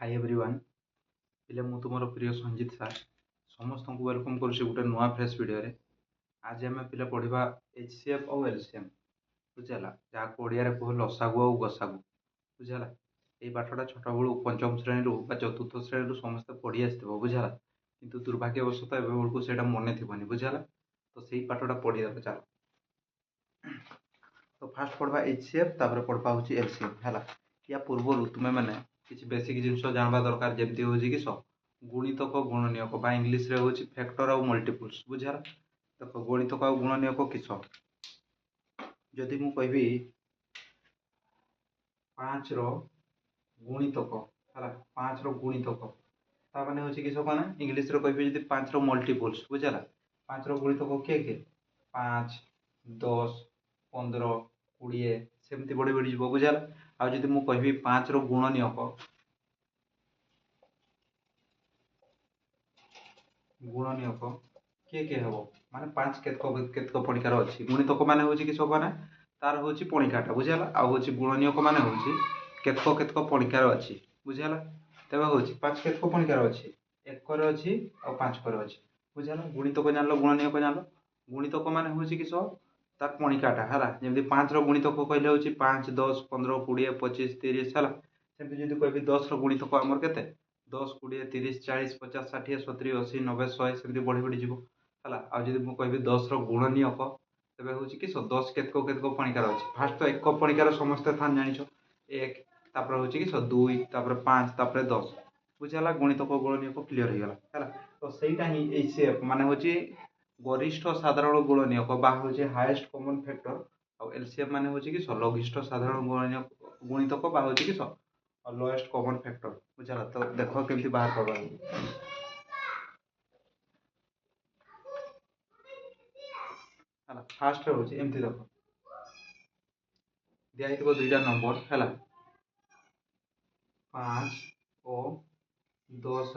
Hi everyone पिले मु तुमर प्रिय संजीत सार समस्त को वेलकम करुच्ची गोटे नुआ फ्रेश वीडियो रे। आज आम पिला पढ़ा एचसीएफ और एलसीएम बुझेगा जहाँ ओडिया कह लसागु और गसागु बुझेगा। ये पाठटा छोट बड़ू पंचम श्रेणी चतुर्थ श्रेणी समस्ते पढ़ी आसो बुझेगा किंतु दुर्भाग्यवशत एवं बेलू से मन थी बुझेगा। तो से पाठटा पढ़ी चल तो फास्ट पढ़वा एचसीएफ तापर पढ़वा हूँ एलसीएम है। या पूर्व तुम मैंने किसी बेसिक जिन जानवा दरकार जमी हूँ कि गुणितक गुणनीयक इंग्लीश रे हूँ फैक्टर और मल्टीपल्स बुझेगा। देख गुणितक और गुणनीयक किस जदि मु कहबी 5 रो गुणितक है 5 रो गुणितक ताने हूँ किस कौन इंग्लीश रे कहबी जब 5 रो मल्टीपल्स बुझेगा। 5 रो गुणितक किए किए 5 10 15 20 सेमती बढ़ी बढ़ी जी बुझेगा। आज जब मुझे कहबी 5 रो गुणनीयक गुणनीयक किए किए हम माने 5 केतक पणिकार अच्छी गुणितक मान हूँ किस कहना तार हूँ पणिकाटा बुझेगा। आ हूँ गुणनीयक मान हूँ केतक पणिकार अच्छी बुझेगा। तेज हूँ 5 केतक पणिकार अच्छी 1 अच्छी और 5 अच्छी बुझेगा। गुणितक जान गुणनीयक जान गुणितक मान हूँ किस तार पणिकाटा है जमी 5 रो गुणितक कहले हूँ 5 10 15 20 25 30 है सेमती जब कह 10 रो गुणितक आमर के 10 20 30 40 50 60 70 80 90 100 सेमती बढ़ी बढ़ी जीव है। आज मुझे कह 10 रो गुणनीयक तेज हूँ किस 10 केतक केतक पणिकार अच्छी फास्ट तो 1 पणिकार समस्ते था जान 1 तापर हूँ किस 2 तापर 5 तापर 10 बुझेगा। गुणितक गुणनीयक क्लीयर हो गला है। तो सहीटा ही एचसीएफ माने हूँ गरिष्ठ साधारण गुणनीयक हूँ हाएस्ट कॉमन फैक्टर और एलसीएम माने हूँ किस लघिष्ठ साधारण गुणनीयक गुणितक हूँ किस लोएस्ट कॉमन फैक्टर बुझेगा। तो देख केमती बाहर करवा फास्ट हूँ एमती देख दिखाई दुईटा नंबर है 5 और 10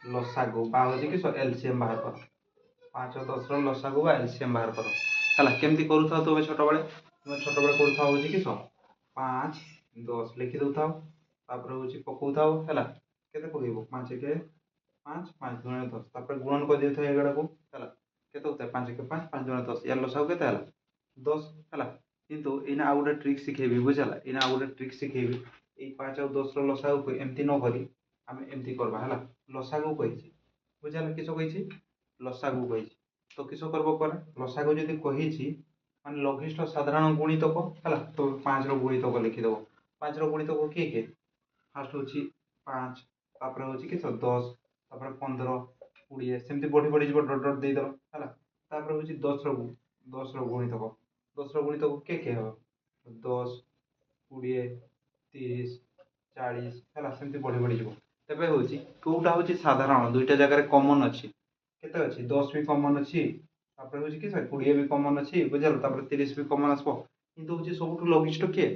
लसागु हूँ किस एलसीएम बाहर कर 5 और 10 लसागु एलसीएम बाहर कर है केमती करूँ तुम छोट बड़े तुम छोट बड़े करूँ किस 5 10 लिखि दौ हूँ पकाऊ है के पकड़ 5 के 5 5 गुणे 10 तापर गुणन कर दे एगुड़ा को है के 5 के 5 5 गुणे 10 यार लसागु के 10 है किंतु इना आ गोटे ट्रिक शिखेबी बुझेगा। इना आ गोटे ट्रिक शिखेबी ये 5 और 10 लसागु को एमती न करी आम एमती करवा है लसागु कही बुझेगा किस कही लसागु कही तो किस करब कौन लसागु जब कही मान लघिष्ठ साधारण गुणितक है तो 5 रो गुणितक लिखिदेव 5 रो गुणितक किए किए फास्ट हूँ 5 तापर हूँ किस 10 तापर 15 20 सेमती बढ़ी बढ़ी जी डट डट देदेव है तापर हूँ 10 रो गुणितक 10 रो गुणितक किए किए हम 10 20 30 40 है सेमती बढ़ी बढ़ी जी तेज हूँ कौटा हूँ साधारण दुईटा जगह कमन अच्छी केते अच्छी 10 भी कमन अच्छी तापर हूँ कि 20 भी कमन अच्छी बुझल तापर 30 भी कमन आसो किंतु हूँ सब लघिष्ठ किए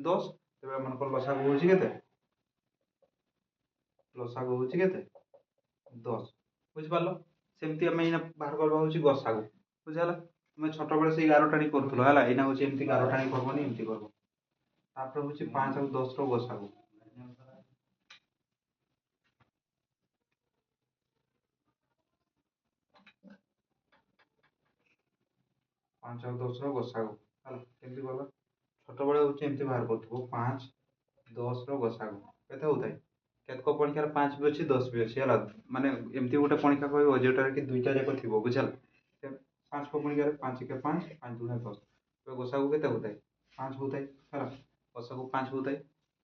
10 तेज मन लसागु हूँ के लसागु हूँ के 10 बुझिपार सेमती आम बाहर करवा हूँ गसागु बुझेगा। तुम छोट बड़े से 11 टाणी करूल है यहाँ हूँ एमती 11 टाणी करबनी एमती करब तापर हूँ 5 और 10 रो गसागु 5 और 10 रो गसागु है केमती करवा छोट बड़े हूँ एमती बाहर कर 5 10 रो गसागु के होता है केतक पणिकार 5 भी अच्छी 10 भी अच्छी है माने एमती गोटे पणिका कह जोटार कि दुईटा जाक थी बुझल 5 को पणिकार 5 के 5 5 गुणे 10 तो गसागु के होता है 5 होता है गसागु 5 होता है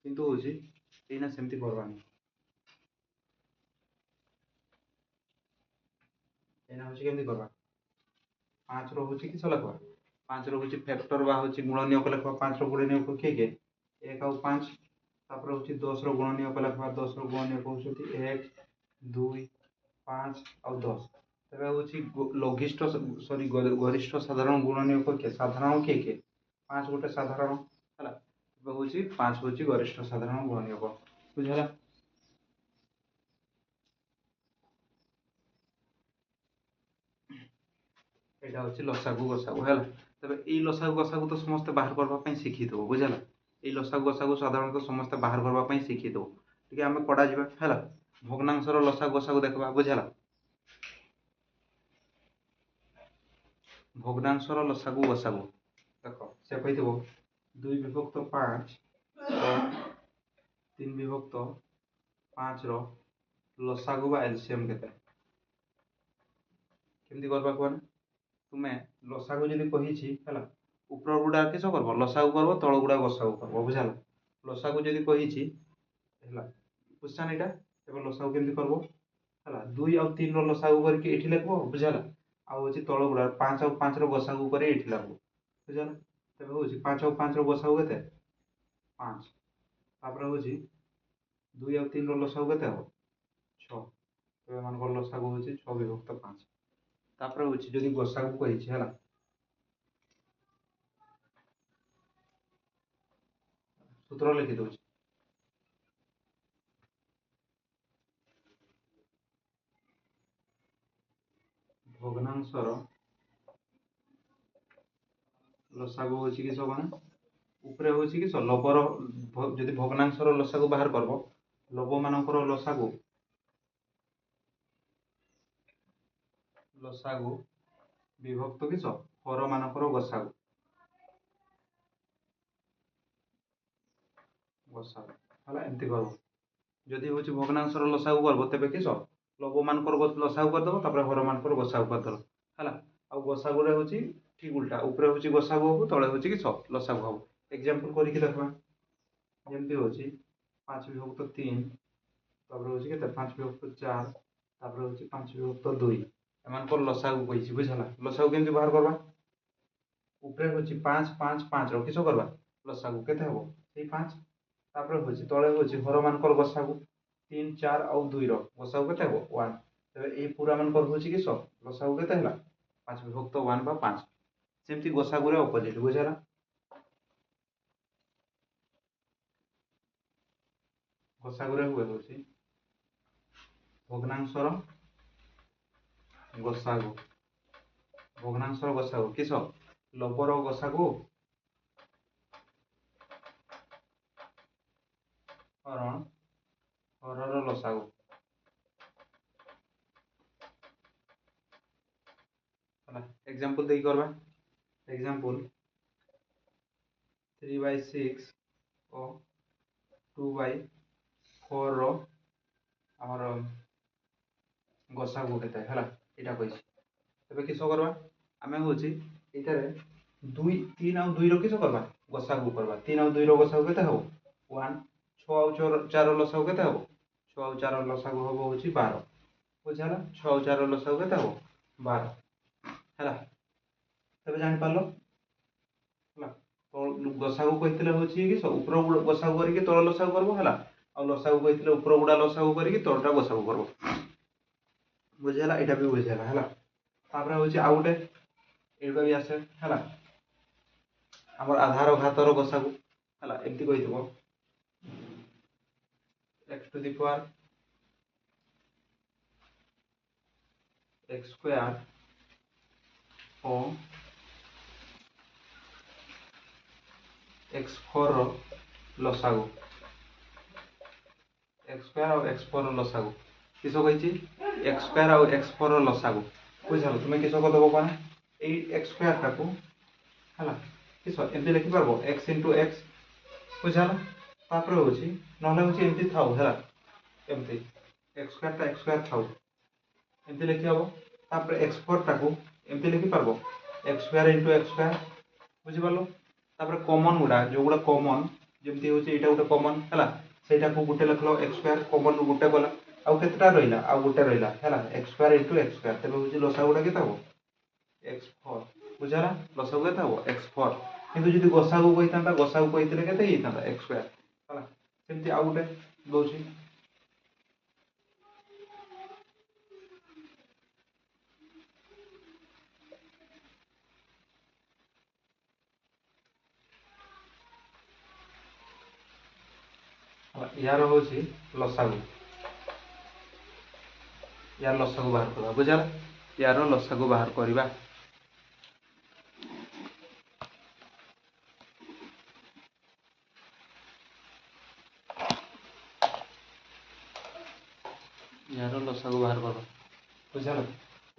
किंतु हूँ ये सेमती करवानी एना हूँ केमती करवा 5 रो हूँ किस लिखवा 5 रो हूँ फैक्टर हूँ गुणनीयक लिखवा 5 रो गुणनीयक किए किए 1 और 5 तापर हूँ 10 रो गुणनीयक लिखवा 10 रो गुणनीयक हूँ 1 2 5 और 10 तेज हूँ लघिष्ठ सॉरी गरिष्ठ साधारण गुणनीयक किए साधारण किए किए 5 गोटे साधारण है हूँ 5 हूँ गरिष्ठ साधारण गुणनीयक बुझेगा। यहाँ हूँ लसागु गसागु है तेज ये लसागु गसागु तो समस्ते बाहर करने शिखिदेव बुझेगा। ये लसागु गसागु साधारण समस्ते बाहर करने शिखिदेव ଟିକେ ଆମେ କଡ଼ା ଯିବା ହେଲା ଭଗ୍ନାଂଶର ଲସାଗୁ ଗସାଗୁ ଦେଖିବା ବୁଝିଲା ଭଗ୍ନାଂଶର ଲସାଗୁ ଗସାଗୁ ଦେଖ ସେ କହିଥିବ 2 ବିଭକ୍ତ 5 ଓ 3 ବିଭକ୍ତ 5 ର ଲସାଗୁ ବା ଏଲସିଏମ୍ କେତେ କେମିତି करबा कोन तुमे लसागु जदी कहिछि हला ऊपर गुडा किस करबो लसागु करबो तळ गुडा गसागु करबो बुझाला लसागु जदी कहिछि हला क्वेश्चन एटा एबे लसागु केमती करबो हला 2 और 3 रो लसागु करके एठी लिखबो बुझाला आ होछि तळ गुडा 5 और 5 रो गसागु करे एठी लिखबो बुझाला तबे होछि 5 और 5 रो गसागु केते 5 तापर होछि 2 और 3 रो लसागु केते हो 6 तबे मान को लसागु होछि 6 विभक्त 5 तापर होछि जदी गसागु कहिछि हला सूत्र लिखि दउछि भग्नांशर लसागु होछि कि सब ना ऊपर होछि कि लबर जदी भग्नांशर लसागु बाहर करबो लब मानकर लसागु लसागु विभक्त कि हर मानकर गसागु गसागु हला एमती करबो जदी होछि भग्नांशर लसागु करबो तबे कि लब मानकर लसागु कर दबो तापर हर मानकर गसागु कर दबो हला आ गसागु रे होछि ठीक उल्टा ऊपर होछि गसागु हो तळे होछि कि लसागु हो एग्जांपल करि कि देखबा जेमती होछि 5 विभक्त 3 तापर होछि केते 5 विभक्त 4 तापर होछि 5 विभक्त 2 एमान को लसागु कहिछि बुझला लसागु केमती बाहर करबा ऊपर होछि 5 5 5 रो किछो करबा लसागु केते हबो सेही 5 तापर होछि तळे होछि हर मानकर गसागु 3 4 और 2 रो गसागु केते हबो 1 तबे ए पूरा मानकर होछि कि लसागु केते हला 5 विभक्त 1 बा 5 सेमती गसागु रे अपोजिट बुझला गसागु रे हुए होछि भग्नांशर गसागु भग्नांशर गसागु किस लबर गसागु हरण हरर लसागु हला एग्जांपल देई करबा एग्जांपल 3/6 और 2/4 रो हमर गसागु केते हला एटा कहिछि तबे किसो करबा आमे होछि एटारे 2 3 और 2 रो किसो करबा गसागु करबा 3 और 2 रो गसागु केते हो 1 6 और 4 रो लसागु केते हो 6 और 4 रो लसागु होबो होछि 12 बुझाला 6 और 4 रो लसागु केते हो 12 हला तबे जानि पालो हला तो गसागु कहितले होछि कि ऊपर गसागु करी के तळ लसागु करबो हला आ लसागु कहितले ऊपर गुडा लसागु करी के तळटा गसागु करबो बुझेला एटा भी बुझेला हला तापर होछि आ गुटे एटा भी आसे हला हमर आधार घातर गसागु हला एमती कहितबो x to the power x square ओ x4 रो लसागु x स्क्वायर और x4 रो लसागु किसो कहिछि x स्क्वायर और x4 रो लसागु बुझालो तुमे किसो को दबो कोन ए x स्क्वायर टाकू हला किसो एमती लिखि परबो x x बुझालो तापर होछि नहले होछि एमती थाउ हला एमती x स्क्वायर थाउ एमती लिखि हबो तापर x4 टाकू एमती लिखि परबो x स्क्वायर x स्क्वायर बुझि पालो तापर कॉमन गुडा जो गुडा कॉमन जेमती होछि एटा गुडा कॉमन हला सेटा को गुटे लिखलो x स्क्वायर कॉमन गुटे गला आ केतटा रहिला आ गुटे रहिला हला x स्क्वायर तबे होछि लसा गुडा केता हो x4 बुझाला लसा केता हो x4 किंतु जदी गसागु कहितांता गसागु कहितले केते हितांता x स्क्वायर हला सेमती आ गुटे दोछि यार होछि लसागु यार लसागु बाहर करबा बुझाला यार लसागु बाहर करबा यार लसागु बाहर कर बुझल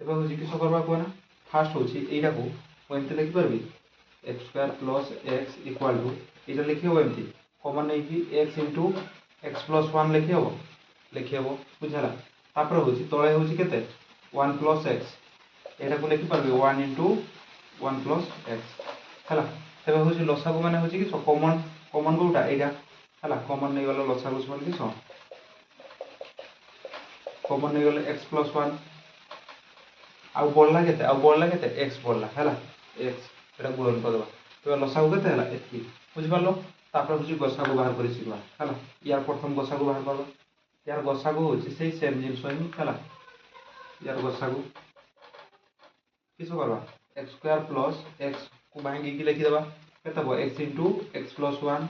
एबे हो किस करबा को ना फास्ट होची एटा को मैं एमती लिखि परबी X square plus X equal to एटा लिखि हो एमती कॉमन नै कि x इनटू x प्लस 1 लिखि हो बुझला तापर होची तळे होची केते 1 प्लस x एटा को लिखि परबी 1 इनटू 1 प्लस x हला तबे होची लसागु माने होची कि कॉमन कॉमन कोटा एटा हला कॉमन नै गलो लसागु समान कि कॉमन नै गलो x प्लस 1 आउ बोलला केते x बोलला हला x एटा गुणन करबा तो लसागु केते हला एतकी बुझ पालो तापर होची गसागु बाहर करि सिखबा हला यार प्रथम गसागु बाहर करबा यार गसागु होची सेही सेम जिनिस होई हला यार गसागु किसो करबा x स्क्वायर प्लस x को भांगी कि लिखि देबा केते हो x इनटू x प्लस 1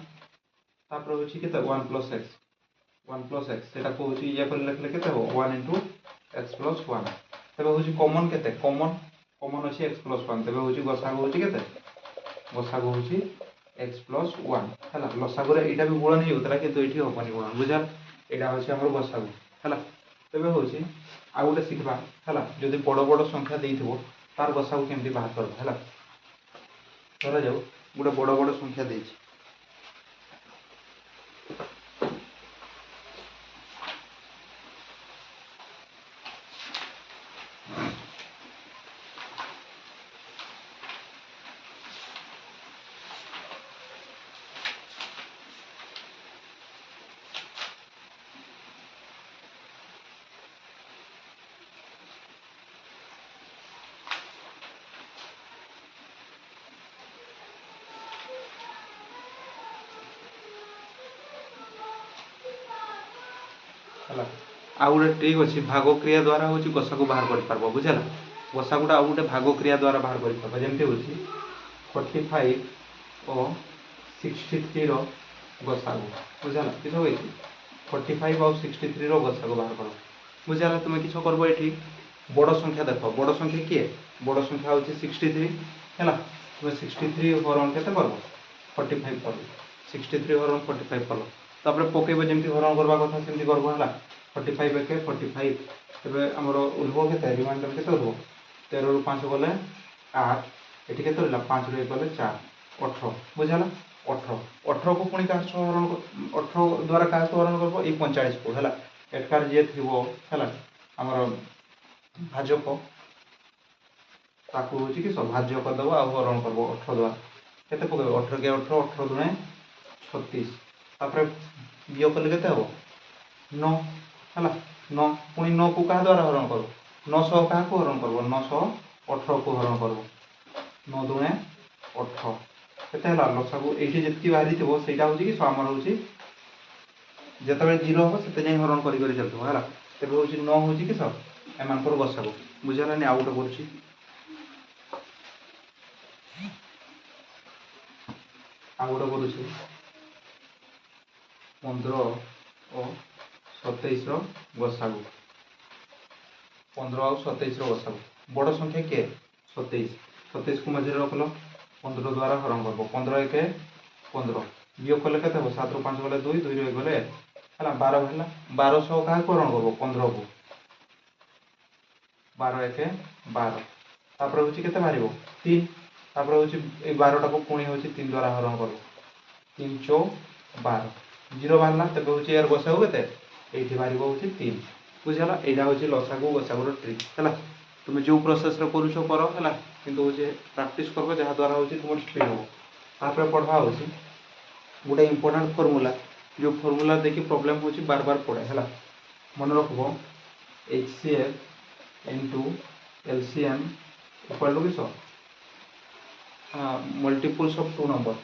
तापर होची केते 1 प्लस x सेटा को होची या पर लिखले केते हो 1 इनटू x प्लस 1 तबे होची कॉमन केते कॉमन होची x प्लस 1 तबे होची गसागु होची केते गसागु होची x प्लस 1 हला लसागु रे एटा भी गुणन हेउतला किंतु एठी होपनी गुणन बुझाल एटा होची हमर गसागु हला तबे होची आ गोटे सिखबा हला जदी बड़ बड़ संख्या देइथबो तार गसागु केमती बाहर करबा हला करा जाऊ गोटे बड़ बड़ संख्या देइछि आ गोटे ट्रिक अच्छी भाग क्रिया द्वारा हूँ गसागु बाहर कर पार्ब बुझेगा गसागुटा आ गोटे भाग क्रिया द्वारा बाहर कर पार्ब जमती हूँ 45 और 63 गसागु बुझेगा किस हो 45 और 63 गसागु बाहर कर बुझेगा तुम किस करब ये बड़ संख्या देख बड़ संख्या किए बड़ संख्या हूँ 63 है तुम 63 हरण के कर 45 कर 63 हरण 45 कल तापर पकेब जमी हरण करवा कथा सेमती करब है 45 एके 45 तबे हमर उल्हो के रिमाइंडर के तो 13 रु 5 गले 8 एठी के तो 5 रु 1 गले 4 18 बुझाला 18 को पुणी का हरण 18 द्वारा का हरण करबो ए 45 को हला एटकार जे थिबो हला हमर भाजक ताकू होची कि सब भाजक दबो आ हरण करबो 18 द्वारा केते पकेबो 18 के 18 18 दुने 36 तापर बियो कले केते हो 9 हला 9 पुणी 9 को कहा द्वारा हरण करो 900 कहा को हरण करो 918 को हरण करो 9 दुने 18 केते हला लसागु एठी जेतकी बाहरी थिबो सेटा होची कि हमर होची जेतबे 0 हो सेते नै हरण करि करि चलतो हला तेबे होची 9 होची कि सब एमान पर गसागु बुझाला नै आउट करछि आउट करछि 15 और 27 गसागु 15 और 27 गसागु बड़ संख्या के 27 को मझे रखल 15 द्वारा हरण करब 15 एके 15 बियोग कले केते हो 7 रु 5 गले 2 2 रु 1 गले हला 12 हला 1200 का हरण करब 15 को 12 एके 12 तापर होची केते मारिबो 3 तापर होची ए 12 टा को पुणी होची 3 द्वारा हरण करब 3 चौ 12 0 बाहरला तबे होची यार गसागु केते एठी मारिबो होची 3 बुझला एडा होची लसागु गसागुर ट्रिक हला तुम जो प्रोसेस रे करूछो करो हला किंतु होची प्रैक्टिस करबो जहा द्वारा होची तुम स्पीड हो तापर पढवा होची गोटे इंपोर्टेंट फार्मूला जो फार्मूला देखि प्रॉब्लम होची बार बार पड़े हला मन रखबो HCF into LCM equal to किसो multiples of 2 number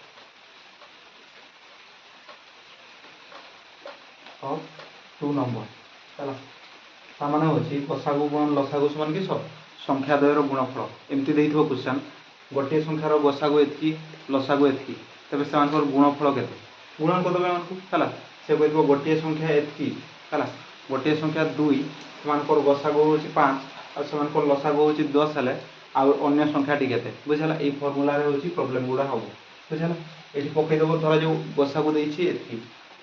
of 2 number हला सामान्य होची गसागु गुणन लसागु समान कि सब संख्या द्वयर गुणफल एमती देइथबो क्वेश्चन गोटे संख्यार गसागु एतकी लसागु एतकी तबे समान गुणफल केते गुणन करदबे मानकु हला से कहबो गोटे संख्या एतकी हला गोटे संख्या 2 समान गसागु होची 5 और समान लसागु होची 10 हले आ अन्य संख्या टी केते बुझला ए फार्मूला रे होची प्रॉब्लम गुडा होबो बुझला एठी पकई देबो धरा जो गसागु देइछि एतकी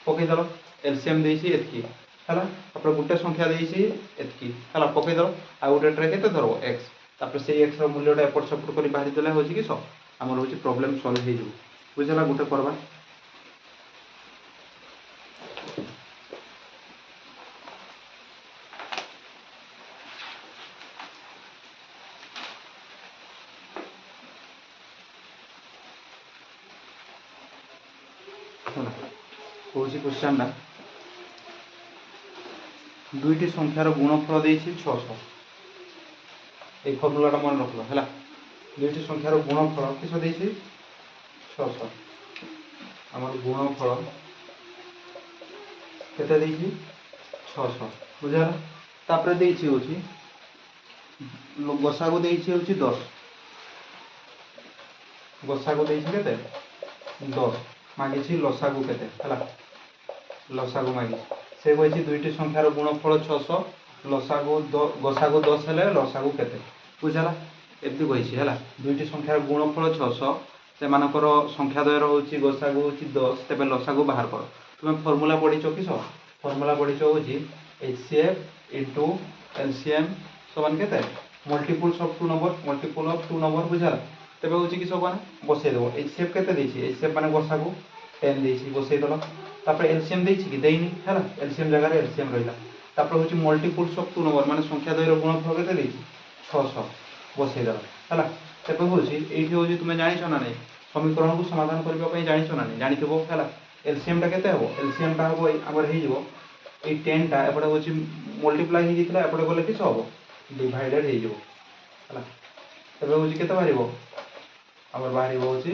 पकई दलो एलसीएम देइछि एतकी ହେଲା ତାପରେ ଗୋଟେ ସଂଖ୍ୟା ଦେଇଛି ଏତିକି ହେଲା ପକେଇଦେଲ ଆଉ ଗୋଟେଟାରେ କେତେ ଧରବ x ତାପରେ ସେଇ x ର ମୂଲ୍ୟଟା ଏପଟ ସେପଟ କରି ବାହାରି ଦେଲେ ହେଉଛି କିସ ଆମର ହେଉଛି ପ୍ରୋବ୍ଲେମ୍ ସଲ୍ଭ ହେଇଯିବ ବୁଝିଲା ଗୋଟେ କରବା ହେଲା କହୁଛି କ୍ୱେଶ୍ଚନଟା ଦୁଇଟି ସଂଖ୍ୟାର ଗୁଣଫଳ ଦେଇଛି 600 এই ফর্মুলাটা মনে রাখলো ହେଲା দুইটি সংখ্যার গুণফল কিস ଦେଇଛି 600 আমার গুণফল কেতে ଦେଇଛି 600 বুঝা তারপরে ଦେଇଛି হচ্ছে গসাগু ଦେଇଛି হচ্ছে 10 গসাগু ଦେଇଛି কেতে 10 মাগিছি লসাগু কেতে ହେଲା লসাগু মাগিছি সে কইছি দুইটি সংখ্যার গুণফল 600 লসাগু গসাগু 10 হেলে লসাগু কেতে বুঝালা এমতি কইছি হেলা দুইটি সংখ্যার গুণফল 600 সেমানকৰ সংখ্যাদ্বয়ৰ হচ্ছে গসাগু হচ্ছে 10 তেবে লসাগু বাহার কর তুমি ফর্মুলা পড়িছো কিস ফর্মুলা পড়িছো হচ্ছে HCF ইনটু LCM সমান কেতে মল্টিপলস অফ 2 নম্বর মল্টিপল অফ 2 নম্বর বুঝালা তেবে হচ্ছে কিস কোন বসাই দেব HCF কেতে দিয়েছি HCF মানে গসাগু 10 দিয়েছি বসাই দেব তারপরে LCM দিয়েছি কি দেইনি হেলা LCM জায়গায় LCM রইলা তারপরে হচ্ছে মল্টিপলস অফ 2 নম্বর মানে সংখ্যাদ্বয়ের গুণফল কেতে দিয়েছি 600 বসাই দেব ହେଲା ତେବେ ହେଉଛି ଏଇଠି ହେଉଛି ତୁମେ ଜାଣିଛ ନା ନାହିଁ ସମୀକରଣକୁ ସମାଧାନ କରିବା ପାଇଁ ଜାଣିଛ ନା ନାହିଁ ଜାଣିଥିବ ହେଲା ଏଲସିଏମ୍ ଟା କେତେ ହେବ ଏଲସିଏମ୍ ଟା ହେବ ଆମର ହେଇଯିବ ଏଇ 10 ଟା ଏପଟେ ହେଉଛି ମଲ୍ଟିପ୍ଲାଏ ହେଇଯାଇଥିଲା ଏପଟେ ଗଲେ କିସ ହେବ ଡିଭାଇଡେଡ୍ ହେଇଯିବ ହେଲା ତେବେ ହେଉଛି କେତେ ବାହାରିବ ଆମର ବାହାରିବ ହେଉଛି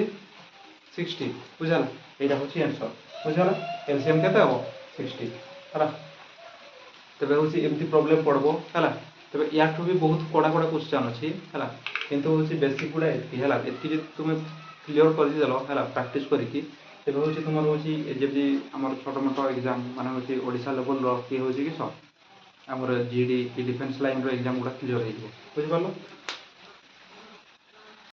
60 ବୁଝିଲା ଏଇଟା ହେଉଛି ଆନ୍ସର ବୁଝିଲା ଏଲସିଏମ୍ କେତେ ହେବ 60 ହେଲା ତେବେ ହେଉଛି ଏମିତି ପ୍ରୋବ୍ଲେମ୍ ପଡବ ହେଲା ତେବେ ୟାଠୁ ବି ବହୁତ କଡ଼ା କଡ଼ା କ୍ୱେଶ୍ଚନ୍ ଅଛି ହେଲା କିନ୍ତୁ ହେଉଛି ବେସିକ୍ ଗୁଡ଼ା ଏତିକି ହେଲା ଏତିକି ଯଦି ତୁମେ କ୍ଲିୟର କରିଦେଲ ହେଲା ପ୍ରାକ୍ଟିସ୍ କରିକି ତେବେ ହେଉଛି ତୁମର ହେଉଛି ଯେମିତି ଆମର ଛୋଟ ମୋଟ ଏକ୍ଜାମ୍ ମାନେ ହେଉଛି ଓଡ଼ିଶା ଲେଭେଲ୍ର କି ହେଉଛି କି ଆମର ଜିଡି କି ଡିଫେନ୍ସ ଲାଇନ୍ର ଏକ୍ଜାମ୍ ଗୁଡ଼ା କ୍ଲିୟର ହେଇଯିବ ବୁଝିପାରିଲ